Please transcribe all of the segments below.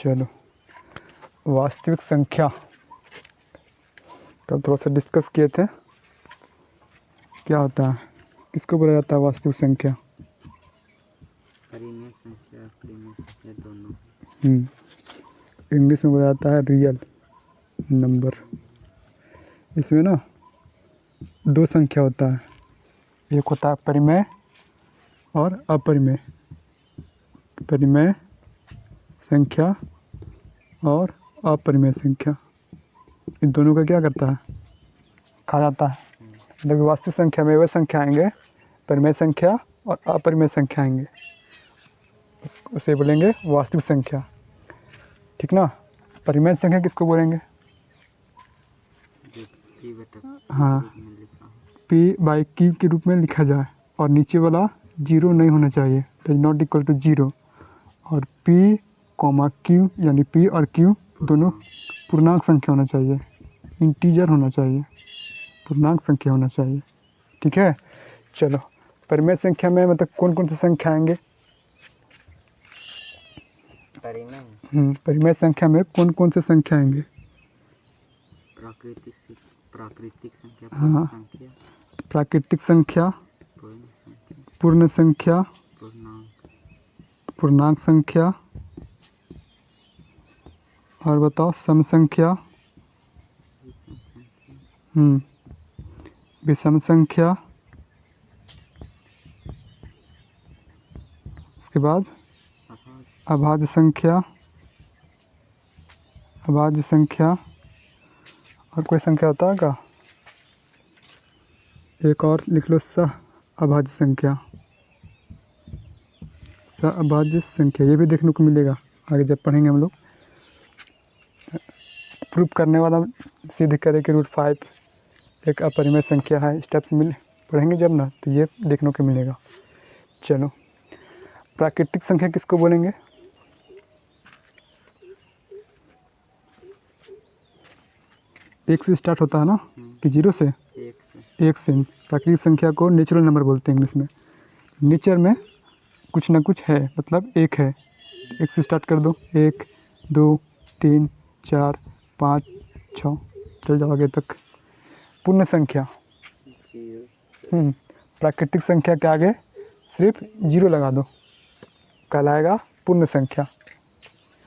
चलो, वास्तविक संख्या कल थोड़ा सा डिस्कस किए थे, क्या होता है, किसको बोला जाता है वास्तविक संख्या? परिमेय संख्या परिमेय संख्या दोनों। इंग्लिश में बोला जाता है रियल नंबर। इसमें ना दो संख्या होता है, एक होता है परिमेय और अपरिमेय। परिमेय संख्या और अपरिमेय संख्या, इन दोनों का क्या करता है, कहा जाता है। मतलब वास्तविक संख्या में वह संख्या आएंगे, परिमेय संख्या और अपरिमेय संख्या आएंगे, उसे बोलेंगे वास्तविक संख्या, ठीक ना। परिमेय संख्या किसको बोलेंगे? हाँ, पी बाई क्यू के रूप में लिखा जाए और नीचे वाला जीरो नहीं होना चाहिए, does not equal to zero. और पी कॉमा क्यू यानी पी और क्यू दोनों पूर्णांक संख्या होना चाहिए, इंटीजर होना चाहिए, पूर्णांक संख्या होना चाहिए, ठीक है। चलो, परिमेय संख्या में मतलब कौन कौन सी संख्या आएंगे? परिमेय संख्या में कौन कौन से संख्या आएंगे? प्राकृतिक संख्या, हाँ, प्राकृतिक संख्या, पूर्ण संख्या, पूर्णांक संख्या, और बताओ सम संख्या, विषम संख्या, उसके बाद अभाज्य संख्या, अभाज्य संख्या, और कोई संख्या होता है क्या? एक और लिख लो, सह अभाज्य संख्या, सह अभाज्य संख्या, ये भी देखने को मिलेगा आगे जब पढ़ेंगे हम लोग। प्रूफ करने वाला सिद्ध करे कि √5 एक अपरिमेय संख्या है, स्टेप्स मिल पढ़ेंगे जब ना, तो ये देखने को मिलेगा। चलो, प्राकृतिक संख्या किसको बोलेंगे? एक से स्टार्ट होता है ना, कि जीरो से? एक से। प्राकृतिक संख्या को नेचुरल नंबर बोलते हैं इंग्लिश में। नेचर में कुछ ना कुछ है, मतलब एक है। एक से स्टार्ट कर दो, 1 2 3 4 5 6, चल जाओ आगे तक। पूर्ण संख्या, प्राकृतिक संख्या के आगे सिर्फ जीरो लगा दो, कहलाएगा पूर्ण संख्या।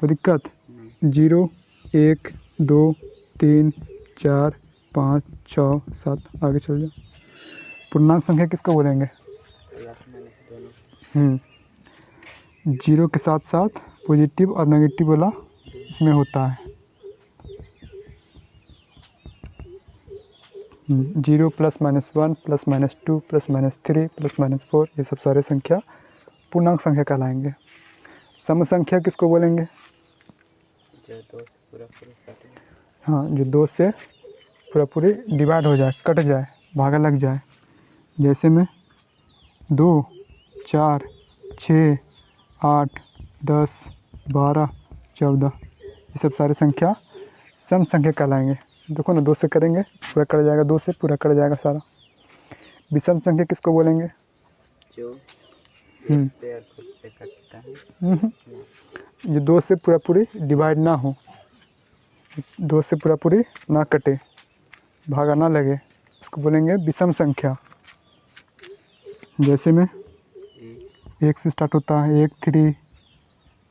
कोई दिक्कत? 0 1 2 3 4 5 6 7, आगे चल जाओ। पूर्णांक संख्या किसको बोलेंगे? जीरो के साथ साथ पॉजिटिव और नेगेटिव वाला इसमें होता है। 0 +-1 +-2 +-3 +-4, ये सब सारे संख्या पूर्णांक संख्या कहलाएंगे। सम संख्या किसको बोलेंगे? हाँ, जो दो से पूरा पूरी डिवाइड हो जाए, कट जाए, भागा लग जाए। जैसे में 2 4 6 8 10 12 14, ये सब सारे संख्या सम संख्या कहलाएंगे। देखो ना, 2 से करेंगे पूरा कट जाएगा, 2 से पूरा कट जाएगा सारा। विषम संख्या किसको बोलेंगे? जो खुद से कटता है। ये 2 से पूरा पूरी डिवाइड ना हो, 2 से पूरा पूरी ना कटे, भागा ना लगे, उसको बोलेंगे विषम संख्या। जैसे में 1 से स्टार्ट होता है, 1 3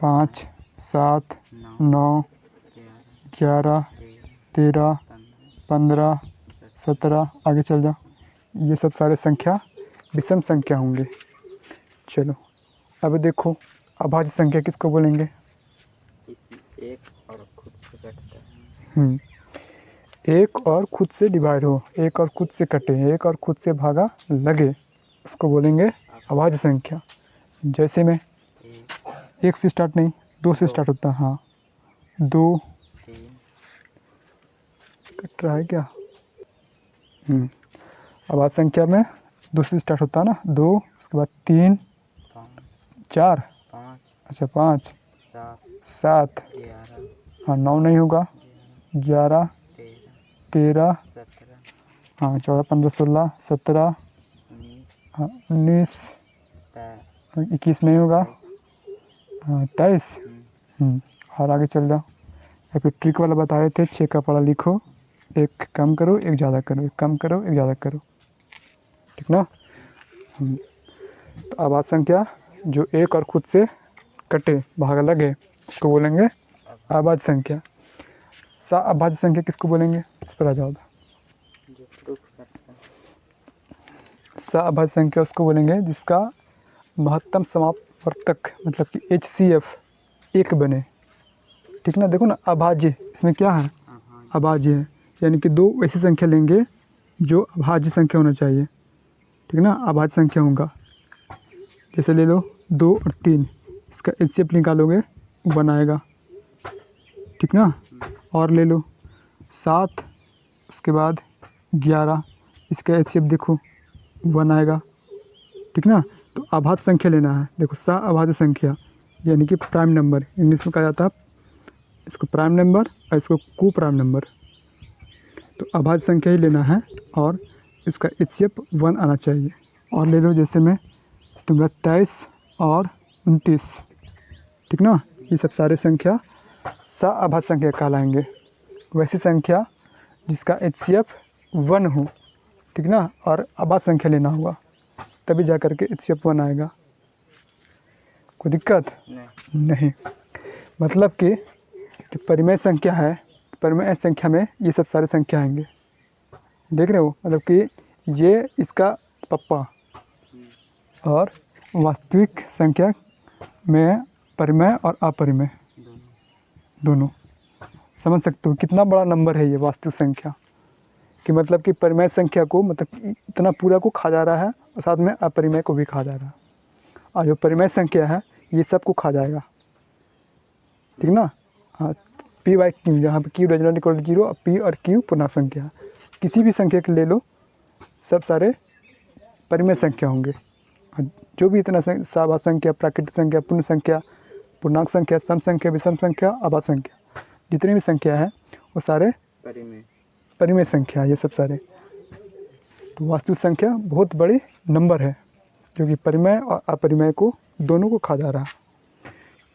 5 7 9 11 13 15 17, आगे चल जाओ। ये सब सारे संख्या विषम संख्या होंगे। चलो, अब देखो अभाज्य संख्या किसको बोलेंगे? एक और खुद से कटता है। एक और खुद से डिवाइड हो, एक और खुद से कटे, एक और खुद से भागा लगे, उसको बोलेंगे अभाज्य संख्या। जैसे में 1 से स्टार्ट नहीं, 2 से स्टार्ट होता है। हाँ, 2 कट रहा है क्या? अभाज्य संख्या में 2 से स्टार्ट होता है ना, 2, उसके बाद 3 4, अच्छा 5 7, हाँ 9 नहीं होगा, 11 13, हाँ 14 15 16 17, हाँ 19, 21 नहीं होगा, हाँ 23, और आगे चल जाओ। या फिर ट्रिक वाला बता रहे थे 6 का पढ़ा लिखो, एक कम करो एक ज़्यादा करो, एक कम करो एक ज़्यादा करो, ठीक ना। तो अभाज्य संख्या जो एक और खुद से कटे भाग लगे उसको बोलेंगे अभाज्य संख्या। अभाज्य संख्या किसको बोलेंगे, इस पर आ जाओ। जो प्रूफ करता है। अभाज्य संख्या उसको बोलेंगे जिसका महत्तम समापवर्तक मतलब कि HCF एक बने, ठीक ना। देखो ना अभाज्य, इसमें क्या है, अभाज्य है, यानी कि दो ऐसी संख्या लेंगे जो अभाज्य संख्या होना चाहिए, ठीक ना। अभाज्य संख्या होगा, जैसे ले लो 2 और 3, इसका HCF निकालोगे 1 आएगा, ठीक ना। और ले लो 7, उसके बाद 11, इसका HCF देखो 1 आएगा, ठीक ना। तो अभाज्य संख्या लेना है, देखो अभाज्य संख्या यानी कि प्राइम नंबर, इंग्लिश में कहा जाता है इसको प्राइम नंबर और इसको को प्राइम नंबर। तो अभाज्य संख्या ही लेना है और इसका HCF 1 आना चाहिए। और ले लो जैसे में तुम्हारा 23 और 29, ठीक ना। ये सब सारे संख्या अभाज्य संख्या कहलाएंगे। वैसी संख्या जिसका HCF 1 हो, ठीक ना, और अभाज्य संख्या लेना होगा तभी जा कर के HCF 1 आएगा। कोई दिक्कत नहीं। मतलब कि जो परिमेय संख्या है, परिमेय संख्या में ये सब सारे संख्या आएंगे, देख रहे हो। मतलब कि ये इसका पप्पा और वास्तविक संख्या में परिमेय और अपरिमेय दोनों। समझ सकते हो कितना बड़ा नंबर है ये वास्तविक संख्या, कि मतलब कि परिमेय संख्या को मतलब इतना पूरा को खा जा रहा है और साथ में अपरिमेय को भी खा जा रहा है। और जो परिमेय संख्या है ये सब को खा जाएगा, ठीक ना। हाँ, P/Q जहाँ पे Q does not equal to 0 और P और Q पूर्णांक संख्या, किसी भी संख्या के ले लो सब सारे परिमेय संख्या होंगे। जो भी इतना अभाज्य संख्या, प्राकृतिक संख्या, पूर्ण संख्या, पूर्णांक संख्या, सम संख्या, विषम संख्या, अभाज्य संख्या, जितनी भी संख्या है वो सारे परिमेय संख्या, ये सब सारे। तो वास्तविक संख्या बहुत बड़ी नंबर है जो कि परिमेय और अपरिमेय को दोनों को खा जा रहा है।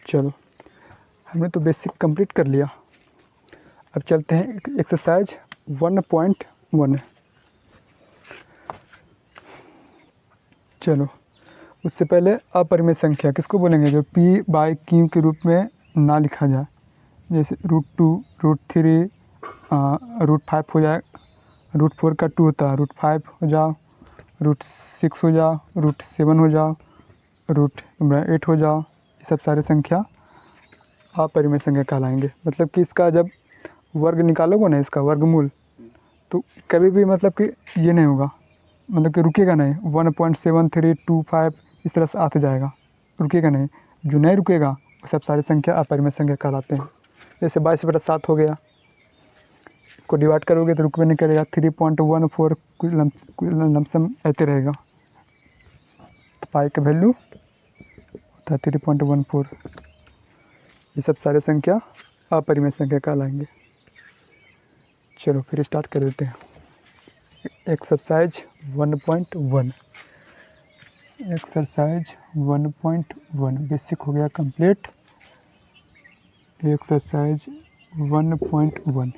चलो हमने तो बेसिक कंप्लीट कर लिया, अब चलते हैं एक्सरसाइज 1.1। चलो उससे पहले अपरिमेय संख्या किसको बोलेंगे, जो P/Q के रूप में ना लिखा जाए, जैसे √2, √3, √5 हो जाए, √4 का 2 होता है, √5 हो जाओ, √6 हो जाओ, √7 हो जाओ, √8 हो जाओ, ये सब सारे संख्या अपरिमेय संख्या कहलाएंगे। मतलब कि इसका जब वर्ग निकालोगे ना, इसका वर्गमूल, तो कभी भी मतलब कि ये नहीं होगा, मतलब कि रुकेगा नहीं, 1.7325 इस तरह से आते जाएगा, रुकेगा नहीं। जो नहीं रुकेगा वो सब सारी संख्या अपरिमेय संख्या कहलाते हैं। जैसे 22/7 हो गया, इसको डिवाइड करोगे तो रुकवे नहीं करेगा, 3.14 लमसम ऐसे रहेगा। तो पाई का वैल्यू होता है 3.14। ये सब सारे संख्या अपरिमेय संख्या कहलाएंगे। चलो फिर स्टार्ट कर देते हैं एक्सरसाइज 1.1। एक्सरसाइज 1.1 बेसिक हो गया कंप्लीट। एक्सरसाइज 1.1